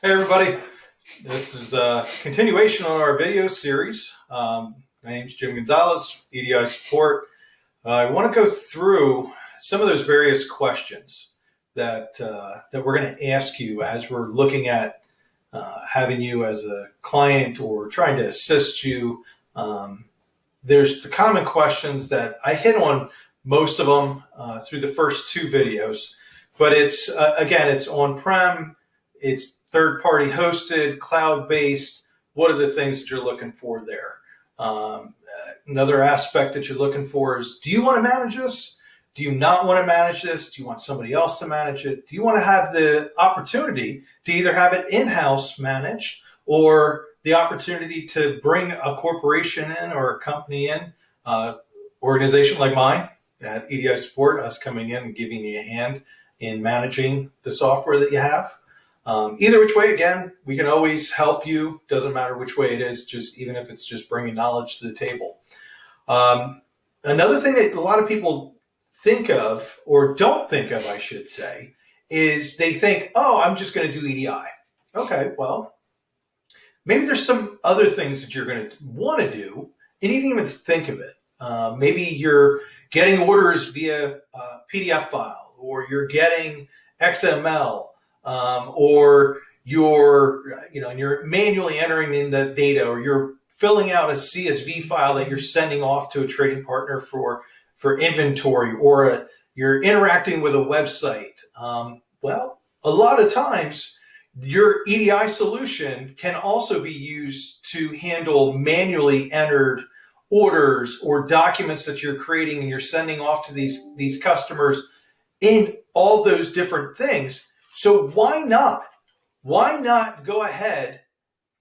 Hey everybody, this is a continuation on our video series. My name is Jim Gonzalez, EDI Support. I want to go through some of those various questions that we're going to ask you as we're looking at having you as a client or trying to assist you. There's the common questions that I hit on most of them through the first two videos, but it's again, it's on-prem, it's third-party hosted, cloud-based. What are the things that you're looking for there? Another aspect that you're looking for is, do you want to manage this? Do you not want to manage this? Do you want somebody else to manage it? Do you want to have the opportunity to either have it in-house managed or the opportunity to bring a corporation in or a company in, organization like mine at EDI Support, us coming in and giving you a hand in managing the software that you have? Either which way, again, we can always help you. Doesn't matter which way it is, just even if it's just bringing knowledge to the table. Another thing that a lot of people think of, or don't think of, I should say, is they think, oh, I'm just going to do EDI. Okay, well, maybe there's some other things that you're going to want to do, and you didn't even think of it. Maybe you're getting orders via PDF file, or you're getting XML, or you're manually entering in the data, or you're filling out a CSV file that you're sending off to a trading partner for inventory, or you're interacting with a website. Well, a lot of times your EDI solution can also be used to handle manually entered orders or documents that you're creating and you're sending off to these customers in all those different things. So why not? Why not go ahead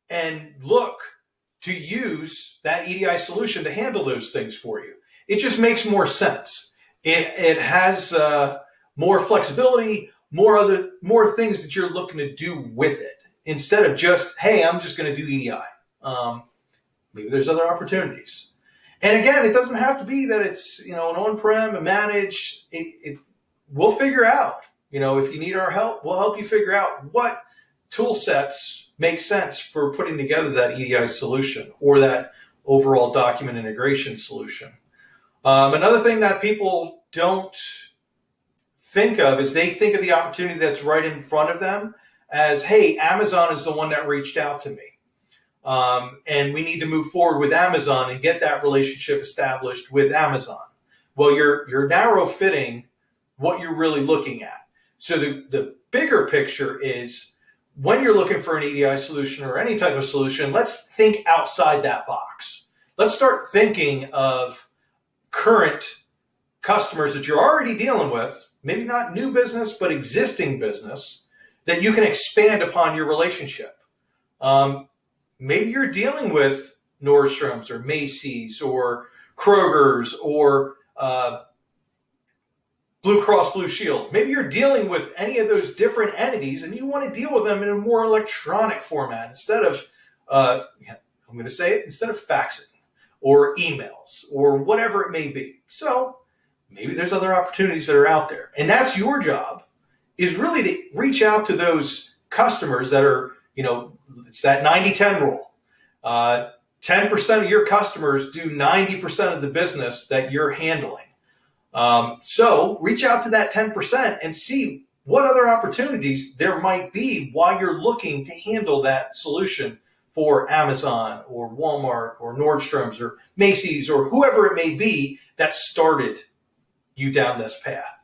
and look to use that EDI solution to handle those things for you? It just makes more sense. It has more flexibility, more things that you're looking to do with it instead of just, hey, I'm just going to do EDI. Maybe there's other opportunities. And again, it doesn't have to be that it's an on-prem and managed. We'll figure out. If you need our help, we'll help you figure out what tool sets make sense for putting together that EDI solution or that overall document integration solution. Another thing that people don't think of is they think of the opportunity that's right in front of them as, hey, Amazon is the one that reached out to me. And we need to move forward with Amazon and get that relationship established with Amazon. Well, you're narrow fitting what you're really looking at. So the bigger picture is when you're looking for an EDI solution or any type of solution, let's think outside that box. Let's start thinking of current customers that you're already dealing with, maybe not new business, but existing business, that you can expand upon your relationship. Maybe you're dealing with Nordstrom's or Macy's or Kroger's or Blue Cross Blue Shield. Maybe you're dealing with any of those different entities and you want to deal with them in a more electronic format instead of, instead of faxing or emails or whatever it may be. So maybe there's other opportunities that are out there. And that's your job, is really to reach out to those customers that are, it's that 90-10 rule. 10% of your customers do 90% of the business that you're handling. So reach out to that 10% and see what other opportunities there might be while you're looking to handle that solution for Amazon or Walmart or Nordstrom's or Macy's or whoever it may be that started you down this path.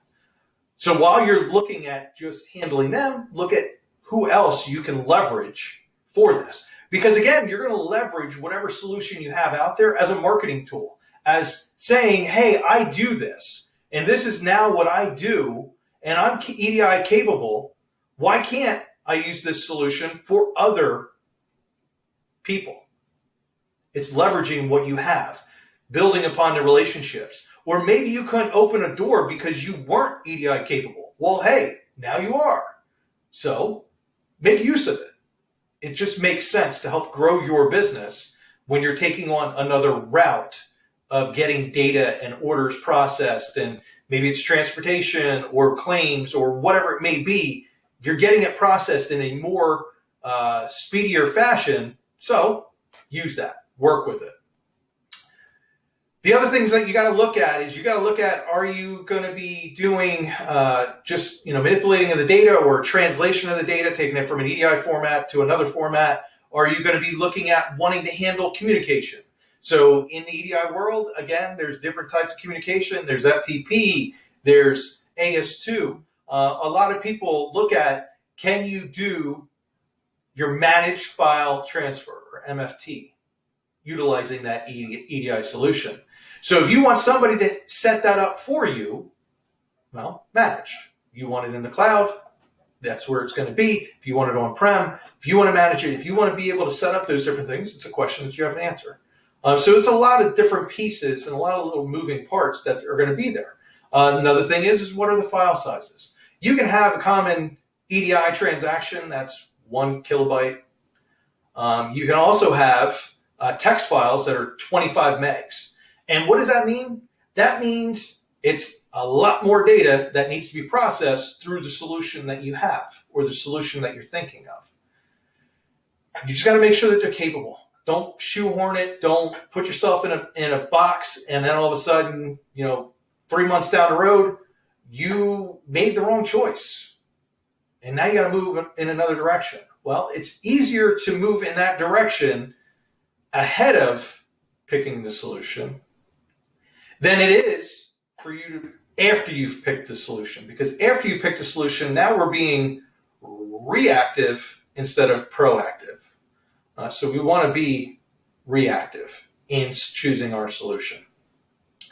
So while you're looking at just handling them, look at who else you can leverage for this. Because again, you're going to leverage whatever solution you have out there as a marketing tool, as saying, hey, I do this, and this is now what I do, and I'm EDI capable. Why can't I use this solution for other people? It's leveraging what you have, building upon the relationships. Or maybe you couldn't open a door because you weren't EDI capable. Well, hey, now you are. So make use of it. It just makes sense to help grow your business when you're taking on another route of getting data and orders processed and maybe it's transportation or claims or whatever it may be, you're getting it processed in a more speedier fashion. So use that, work with it. The other things that you got to look at is are you going to be doing just manipulating of the data or translation of the data, taking it from an EDI format to another format? Are you going to be looking at wanting to handle communication? So in the EDI world, again, there's different types of communication. There's FTP, there's AS2. A lot of people look at, can you do your managed file transfer, or MFT, utilizing that EDI solution? So if you want somebody to set that up for you, well, managed. You want it in the cloud, that's where it's going to be. If you want it on-prem, if you want to manage it, if you want to be able to set up those different things, it's a question that you have to answer. So it's a lot of different pieces and a lot of little moving parts that are going to be there. Another thing is what are the file sizes? You can have a common EDI transaction that's 1 kilobyte. You can also have text files that are 25 megs. And what does that mean? That means it's a lot more data that needs to be processed through the solution that you have or the solution that you're thinking of. You just got to make sure that they're capable. Don't shoehorn it. Don't put yourself in a box and then all of a sudden, 3 months down the road, you made the wrong choice. And now you got to move in another direction. Well, it's easier to move in that direction ahead of picking the solution than it is for you to after you've picked the solution. Because after you pick the solution, now we're being reactive instead of proactive. So we want to be reactive in choosing our solution.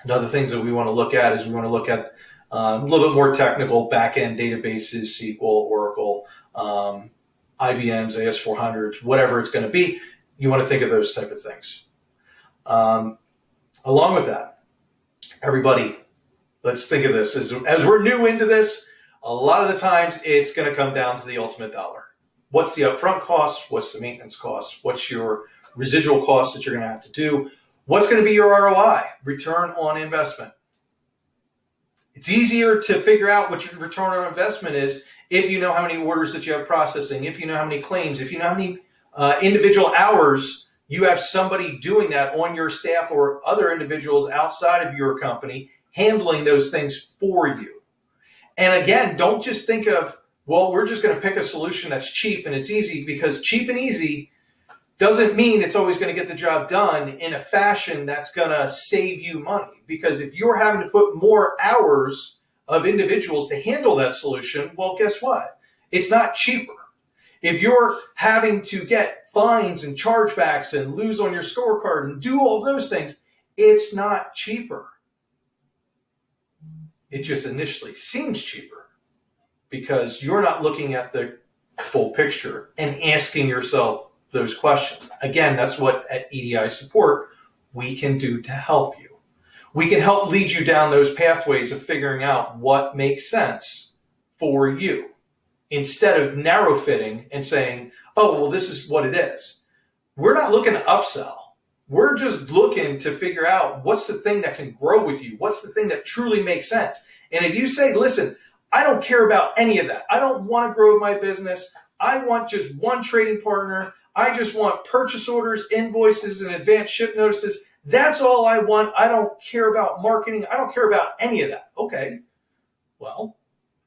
Another things that we want to look at is we want to look at a little bit more technical backend databases, SQL, Oracle, IBM's AS400s, whatever it's going to be. You want to think of those type of things. Along with that, everybody, let's think of this. As we're new into this, a lot of the times it's going to come down to the ultimate dollar. What's the upfront cost? What's the maintenance cost? What's your residual cost that you're going to have to do? What's going to be your ROI, return on investment? It's easier to figure out what your return on investment is if you know how many orders that you have processing, if you know how many claims, if you know how many individual hours you have somebody doing that on your staff or other individuals outside of your company handling those things for you. And again, don't just think of, well, we're just going to pick a solution that's cheap and it's easy, because cheap and easy doesn't mean it's always going to get the job done in a fashion that's going to save you money. Because if you're having to put more hours of individuals to handle that solution, well, guess what? It's not cheaper. If you're having to get fines and chargebacks and lose on your scorecard and do all of those things, it's not cheaper. It just initially seems cheaper because you're not looking at the full picture and asking yourself those questions. Again, that's what at EDI Support we can do to help you. We can help lead you down those pathways of figuring out what makes sense for you, instead of narrow fitting and saying, oh, well, this is what it is. We're not looking to upsell. We're just looking to figure out what's the thing that can grow with you. What's the thing that truly makes sense? And if you say, listen, I don't care about any of that. I don't want to grow my business. I want just one trading partner. I just want purchase orders, invoices, and advanced ship notices. That's all I want. I don't care about marketing. I don't care about any of that. Okay, well,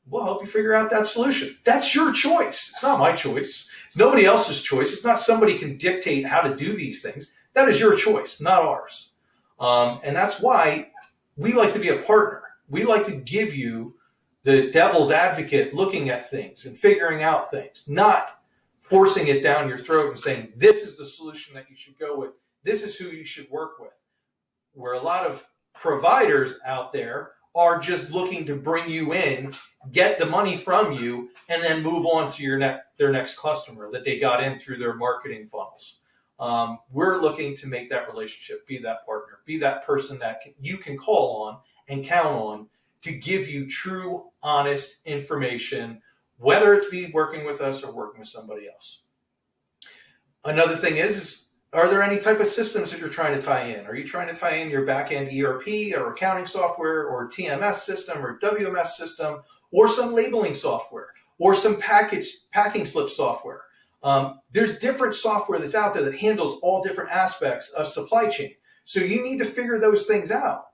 we'll help you figure out that solution. That's your choice. It's not my choice. It's nobody else's choice. It's not somebody can dictate how to do these things. That is your choice, not ours. And that's why we like to be a partner. We like to give you the devil's advocate looking at things and figuring out things, not forcing it down your throat and saying, this is the solution that you should go with. This is who you should work with. Where a lot of providers out there are just looking to bring you in, get the money from you, and then move on to their next customer that they got in through their marketing funnels. We're looking to make that relationship, be that partner, be that person that you can call on and count on to give you true, honest information, whether it's be working with us or working with somebody else. Another thing is Are there any type of systems that you're trying to tie in? Are you trying to tie in your backend ERP or accounting software or TMS system or WMS system or some labeling software or some packing slip software? There's different software that's out there that handles all different aspects of supply chain. So you need to figure those things out.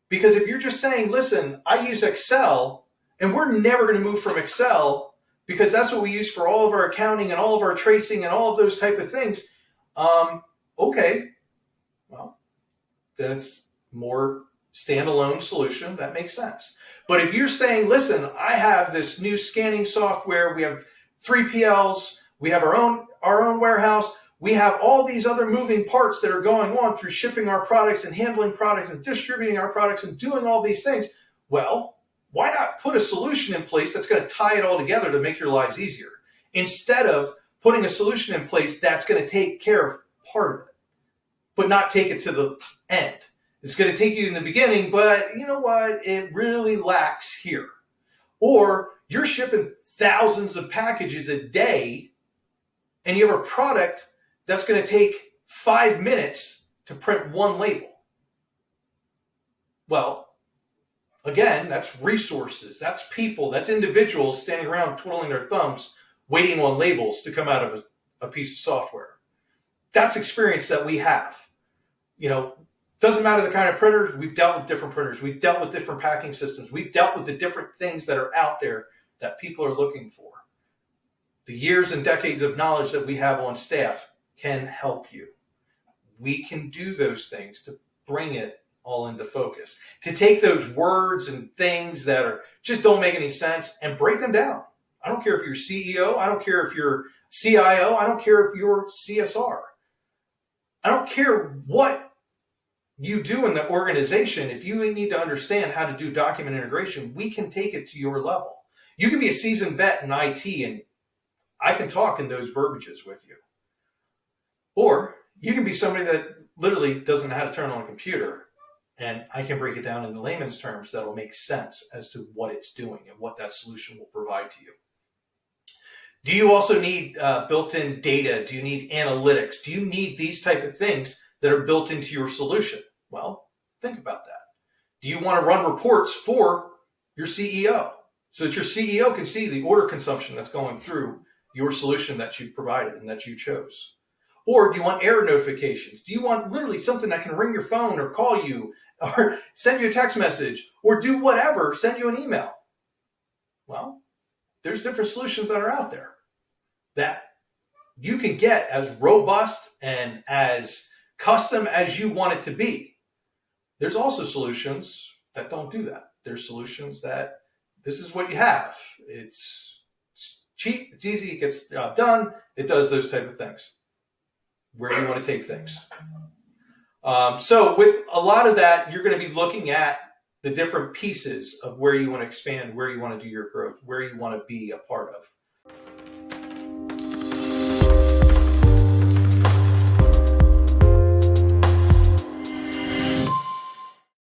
Because if you're just saying, listen, I use Excel, and we're never going to move from Excel because that's what we use for all of our accounting and all of our tracing and all of those type of things. Okay, well, then it's more standalone solution. That makes sense. But if you're saying, listen, I have this new scanning software, we have 3PLs, we have our own warehouse, we have all these other moving parts that are going on through shipping our products and handling products and distributing our products and doing all these things. Well, why not put a solution in place that's going to tie it all together to make your lives easier instead of putting a solution in place that's going to take care of part of it, but not take it to the end. It's going to take you in the beginning, but you know what? It really lacks here. Or you're shipping thousands of packages a day and you have a product that's going to take 5 minutes to print one label. Well, again, that's resources, that's people, that's individuals standing around twiddling their thumbs, waiting on labels to come out of a piece of software. That's experience that we have. You know, doesn't matter the kind of printers, we've dealt with different printers, we've dealt with different packing systems, we've dealt with the different things that are out there that people are looking for. The years and decades of knowledge that we have on staff can help you. We can do those things to bring it all into focus, to take those words and things that are just don't make any sense and break them down. I don't care if you're CEO, I don't care if you're CIO, I don't care if you're CSR. I don't care what you do in the organization. If you need to understand how to do document integration, we can take it to your level. You can be a seasoned vet in IT and I can talk in those verbiages with you. Or you can be somebody that literally doesn't know how to turn on a computer, and I can break it down in layman's terms that'll make sense as to what it's doing and what that solution will provide to you. Do you also need built-in data? Do you need analytics? Do you need these type of things that are built into your solution? Well, think about that. Do you want to run reports for your CEO so that your CEO can see the order consumption that's going through your solution that you provided and that you chose? Or do you want error notifications? Do you want literally something that can ring your phone or call you or send you a text message or do whatever, send you an email? Well, there's different solutions that are out there that you can get as robust and as custom as you want it to be. There's also solutions that don't do that. There's solutions that this is what you have. It's cheap, it's easy, it gets the job done, it does those type of things. Where do you want to take things? So with a lot of that, you're going to be looking at the different pieces of where you want to expand, where you want to do your growth, where you want to be a part of.